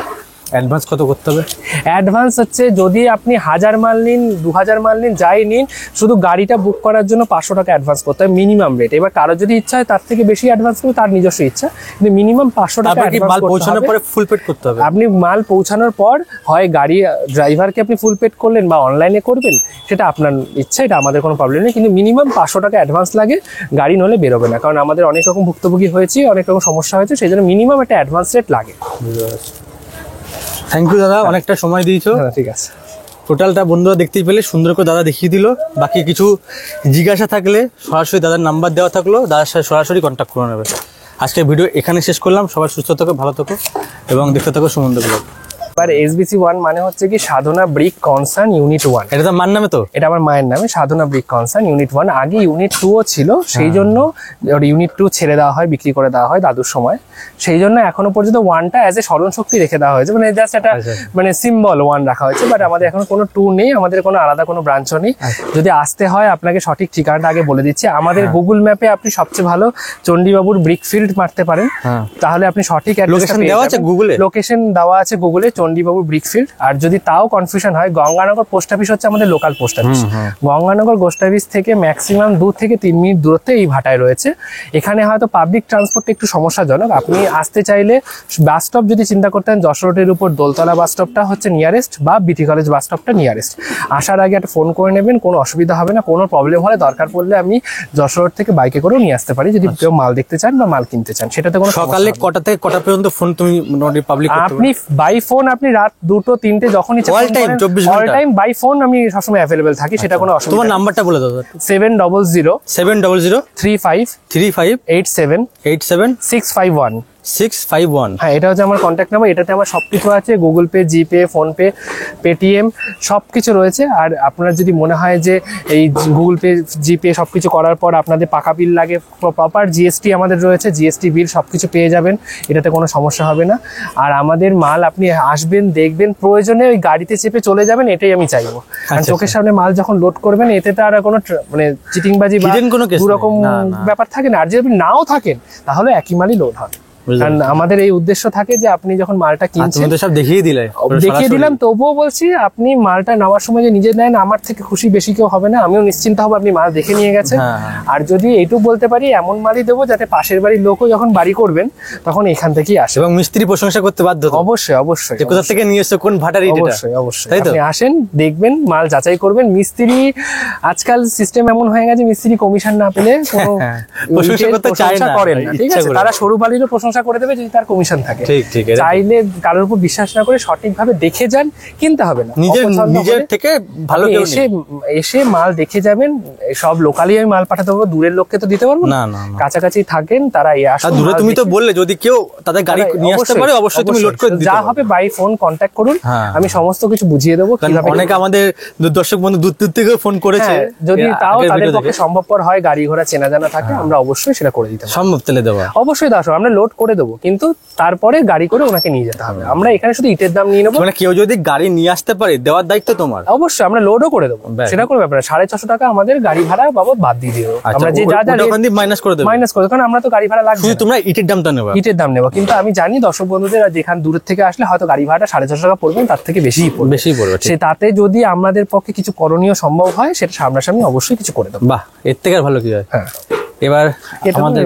অ্যাডভান্স কত করতে হবে? অ্যাডভান্স হচ্ছে যদি আপনি 1000 মাল নিন, 2000 মাল নিন, যাই নিন, শুধু গাড়িটা বুক করার জন্য 500 টাকা অ্যাডভান্স করতে হয় মিনিমাম রেট। এবার কারো যদি ইচ্ছা হয় তার থেকে বেশি অ্যাডভান্স করবে, তার নিজস্ব ইচ্ছা, কিন্তু মিনিমাম 500 টাকা অ্যাডভান্স মাল পৌঁছানোর পরে ফুল পেড করতে হবে। আপনি মাল পৌঁছানোর পর হয় গাড়ি ড্রাইভারকে আপনি ফুল পেড করলেন বা অনলাইনে করবেন, সেটা আপনার ইচ্ছা, এটা আমাদের কোনো প্রবলেম নেই, কিন্তু মিনিমাম 500 টাকা অ্যাডভান্স লাগে। গাড়ি নলে বেরোবে না, কারণ আমাদের অনেক রকম ভুক্তভোগী হয়েছে, অনেক রকম সমস্যা হয়েছে, সেই জন্য মিনিমাম একটা অ্যাডভান্স রেট লাগে। থ্যাংক ইউ দাদা, অনেকটা সময় দিয়েছো। ঠিক আছে, টোটালটা বন্ধুরা দেখতেই পেলে, সুন্দর করে দাদা দেখিয়ে দিল। বাকি কিছু জিজ্ঞাসা থাকলে সরাসরি দাদার নাম্বার দেওয়া থাকলো, দাদার সাথে সরাসরি কন্ট্যাক্ট করে নেবে। আজকের ভিডিও এখানে শেষ করলাম। সবাই সুস্থ থাকো, ভালো থাকো এবং দেখতে থাকো সুমন্ত ব্লগ। এবার SBC 1 মানে হচ্ছে কি সাধনা ব্রিক কনসার্ন ইউনিট 1। এটা তো মার নামে? তো এটা আমার মায়ের নামে, সাধনা ব্রিক কনসার্ন ইউনিট 1। আগে ইউনিট 2ও ছিল, সেই জন্য ইউনিট 2 ছেড়ে দেওয়া হয়, বিক্রি করে দেওয়া হয় দাদুর সময়। সেই জন্য এখনো পর্যন্ত 1টা অ্যাজ এ স্মরণ শক্তি রেখে দেওয়া হয়েছে, মানে জাস্ট একটা মানে সিম্বল 1 রাখা হয়েছে। বাট আমাদের এখনো কোনো 2 নেই, আমাদের কোনো আলাদা কোনো ব্রাঞ্চও নেই। যদি আসতে হয় আপনাকে সঠিক ঠিকানাটা আগে বলে দিচ্ছি। আমাদের গুগল ম্যাপে আপনি সবচেয়ে ভালো চণ্ডীবাবুর ব্রিকফিল্ড মারতে পারেন, তাহলে আপনি সঠিক লোকেশন দেওয়া আছে গুগলে, লোকেশন দেওয়া আছে গুগলে চণ্ডীবাবুর ব্রিকফিল্ড। আর যদি তাও কনফিউশন হয়, গঙ্গানগর পোস্ট অফিস হচ্ছে আমাদের local post office. Ganganagar post office থেকে ম্যাক্সিমাম 2 থেকে 3 মিনিট দূরত্বে এই ভাটায় রয়েছে। এখানে হয়তো পাবলিক ট্রান্সপোর্ট একটু সমস্যাজনক। আপনি আসতে চাইলে বাস স্টপ যদি চিন্তা করতেন, যশোর রোডের উপর দোলতলা বাস স্টপটা হচ্ছে নিয়ারেস্ট, বা বিটি কলেজ বাস স্টপটা নিয়ারেস্ট। আসার আগে একটা ফোন করে নেবেন, কোনো অসুবিধা হবে না। কোনো প্রবলেম হলে দরকার পড়লে আমি যশোর রোড থেকে বাইকে করেও নিয়ে আসতে পারি, যদি কেউ মাল দেখতে চান বা মাল কিনতে চান। সেটাতে কোনো সকালে কটা থেকে কটা পর্যন্ত ফোন তুমি মোটামুটি পাবলিক আপনি বাই ফোন আপনি রাত 2টো 3টে যখন ইচ্ছা অল টাইম 24 ঘন্টা অল টাইম বাই ফোন আমি সবসময় अवेलेबल থাকি, সেটা কোনো অসুবিধা। তোমার নাম্বারটা বলে দাও। 700 35 87 651 651। হ্যাঁ, এটা হচ্ছে আমার কন্ট্যাক্ট নাম্বার। এটাতে আমার সবকিছু আছে, গুগল পে, জিপে, ফোনপে, পেটিএম সবকিছু রয়েছে। আর আপনার যদি মনে হয় যে এই গুগল পে, জিপে সবকিছু করার পর আপনাদের পাকা বিল লাগে, প্রপার জিএসটি আমাদের রয়েছে, জিএসটি বিল সবকিছু পেয়ে যাবেন, এটাতে কোনো সমস্যা হবে না। আর আমাদের মাল আপনি আসবেন, দেখবেন, প্রয়োজনে ওই গাড়িতে চেপে চলে যাবেন, এটাই আমি চাইবো। কারণ চোখের সামনে মাল যখন লোড করবেন, এতে তো আর কোনো মানে চিটিংবাজি বা দুরকম ব্যাপার থাকে না। আর যদি আপনি নাও থাকেন, তাহলে একই মালই লোড হবে। কারণ আমাদের এই উদ্দেশ্য থাকে যে আপনি যখন মালটা কিনছেন, সব দেখিয়ে দিলাম, তবুও বলছি আপনি মালটা নেওয়ার সময় যে নিজে নেন, আমার থেকে খুশি বেশি কেউ হবে না, আমিও নিশ্চিন্ত হবো আপনি মাল দেখে নিয়ে গেছেন। আর যদি এইটুকু বলতে পারি, এমন মালই দেবো যাতে পাশের বাড়ির লোকও যখন বাড়ি করবেন তখন এখান থেকেই আসে, এবং মিস্ত্রি প্রশংসা করতে বাধ্য। অবশ্যই অবশ্যই, কোথা থেকে নিয়ে এসে কোন ভাটার, অবশ্যই অবশ্যই। আপনি আসেন, দেখবেন, মাল যাচাই করবেন। মিস্ত্রি আজকাল সিস্টেম এমন হয়ে গেছে, মিস্ত্রি কমিশন না পেলে কোনো প্রশংসা করতে চায় না, ঠিক আছে? তারা সরু বাড়িরও প্রশংসা করে দেবে যদি তার কমিশন থাকে। চাইলে কারোর উপর বিশ্বাস না করে সঠিকভাবে দেখে যান, কিনতে হবে না। নিজের থেকে ভালো এসে মাল দেখে যাবেন। সব লোকালি আমি মাল পাঠাতে পারবো, দূরের লোককে তো দিতে পারবো না। কাছাকাছি থাকেন তারা, দূরে তুমি তো বললে যদি কেউ তাদের গাড়ি নিয়ে আসতে পারে, অবশ্যই তুমি লোড করে দিতে যা হবে বাই ফোন কন্ট্যাক্ট করুন, আমি সমস্ত কিছু বুঝিয়ে দেবো। অনেকে আমাদের দর্শক বন্ধু দূর দূর থেকে ফোন করেছে, যদি তাও তাদের পক্ষে সম্ভবপর হয়, গাড়ি ঘোড়া চেনা জানা থাকে, আমরা অবশ্যই সেটা করে দিতে সম্ভব তেলে দেবো, অবশ্যই দাও, আমরা লোড করে দেবো, কিন্তু তারপরে গাড়ি করে ওনাকে নিয়ে যেতে হবে। আমরা এখানে শুধু ইটের দাম নিয়ে নেবো। মানে কেউ যদি গাড়ি নিয়ে আসতে পারে, দেওয়ার দায়িত্ব তোমার। অবশ্যই আমরা লোডও করে দেবো, সেটা কোনো ব্যাপার না। 650 টাকা আমাদের গাড়ি ভাড়া বাবদ বাদ দিয়ে দেবো, আমরা যে যা যা মাইনাস করে দেবো, কারণ আমরা তো গাড়ি ভাড়া লাগবে, তোমরা ইটের দামটা নেবে, ইটের দাম নেবো। কিন্তু আমি জানি দর্শক বন্ধুদের যেখান দূরের থেকে আসলে হয়তো গাড়ি ভাড়াটা 650 টাকা পড়বেন, তার থেকে বেশি পড়বে। সে তাতে যদি আমাদের পক্ষে কিছু করণীয় সম্ভব হয়, সেটা সামনাসামনি অবশ্যই কিছু করে দেবো। বাহ, এর থেকে আর ভালো কি হয়। হ্যাঁ, এবার আমাদের